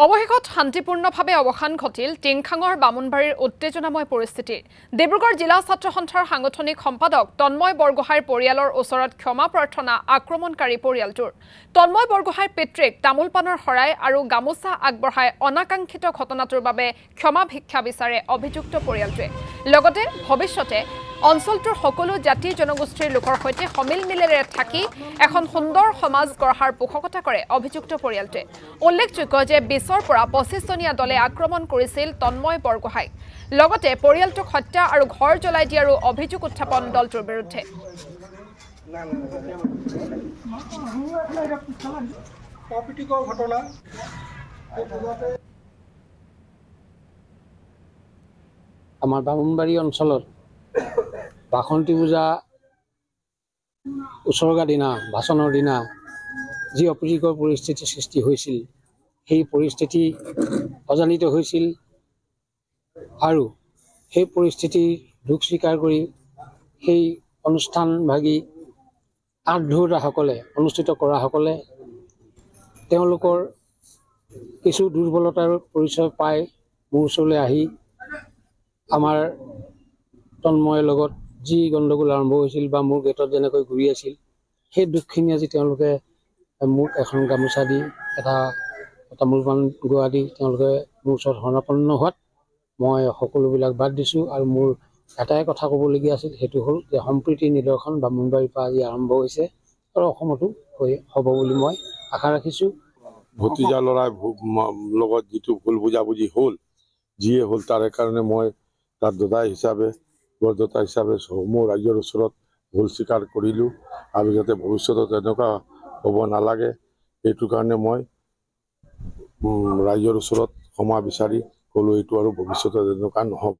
অৱশেষত শান্তিপূৰ্ণভাৱে অৱসান ঘটিল টিংখাঙৰ বামুণবাৰীৰ উত্তেজনাময় পৰিস্থিতিৰ। ডিব্ৰুগড় জিলা ছাত্ৰ সন্থাৰ সাংগঠনিক সম্পাদক তন্ময় বৰগোহাঁইৰ পৰিয়ালৰ ওচৰত ক্ষমা প্ৰাৰ্থনা আক্ৰমণকাৰী পৰিয়ালটোৰ। তন্ময় বৰগোহাঁইৰ পিতৃক তামোল পাণৰ শৰাই আৰু গামোচা আগবঢ়াই অনাকাংক্ষিত ঘটনাটোৰ বাবে ক্ষমা ভিক্ষা বিচাৰে অভিযুক্ত পৰিয়ালটোৱে। লগতে ভৱিষ্যতে অঞ্চলটোৰ সকলো জাতি জনগোষ্ঠীৰ লোকৰ সৈতে সমিলমিলেৰে থাকি এখন সুন্দৰ সমাজ গঢ়াৰ পোষকতা কৰে অভিযুক্ত পৰিয়ালটোৱে। উল্লেখযোগ্য যে ২০ৰ পৰা ২৫জনীয়া দলে আক্ৰমণ কৰিছিল তন্ময় বৰগোহাঁইক। লগতে পৰিয়ালটোক হত্যা আৰু ঘৰ জ্বলাই দিয়াৰো অভিযোগ উত্থাপন দলটোৰ বিৰুদ্ধে। আমাৰ বামুণবাৰী অঞ্চলত বাসন্তী পূজা উছৰ্গা দিনা ভাষণৰ দিনা যি অপ্ৰীতিকৰ পৰিস্থিতিৰ সৃষ্টি হৈছিল, সেই পৰিস্থিতি অজানিত হৈছিল আৰু সেই পৰিস্থিতি দুখ স্বীকাৰ কৰি সেই অনুষ্ঠানভাগী আঁতধৰোঁতাসকলে অনুষ্ঠিত কৰাসকলে তেওঁলোকৰ কিছু দুৰ্বলতাৰ পৰিচয় পাই মোৰ ওচৰলৈ আহি আমাৰ তন্ময়ৰ লগত যি গণ্ডগোল আৰম্ভ হৈছিল বা মোৰ গেটত যেনেকৈ ঘূৰি আছিল, সেই দুখখিনি আজি তেওঁলোকে মোক এখন গামোচা দি এটা তামোল পাণ গুৱা দি তেওঁলোকে মোৰ ওচৰত শৰণাপন্ন হোৱাত মই সকলোবিলাক বাদ দিছোঁ। আৰু মোৰ এটাই কথা ক'বলগীয়া আছিল, সেইটো হ'ল যে সম্প্ৰীতিৰ নিদৰ্শন বামুণবাৰীৰ পৰা আজি আৰম্ভ হৈছে আৰু অসমতো হ'ব বুলি মই আশা ৰাখিছোঁ। ভতিজা ল'ৰাই লগত যিটো ভুল বুজাবুজি হ'ল, যিয়ে হ'ল তাৰে কাৰণে মই তাৰ দাদা হিচাপে বৰদেউতা হিচাপে সমূহ ৰাইজৰ ওচৰত ভুল স্বীকাৰ কৰিলোঁ আৰু যাতে ভৱিষ্যতত এনেকুৱা হ'ব নালাগে সেইটো কাৰণে মই ৰাইজৰ ওচৰত ক্ষমা বিচাৰি ক'লোঁ এইটো আৰু ভৱিষ্যতত এনেকুৱা নহওক।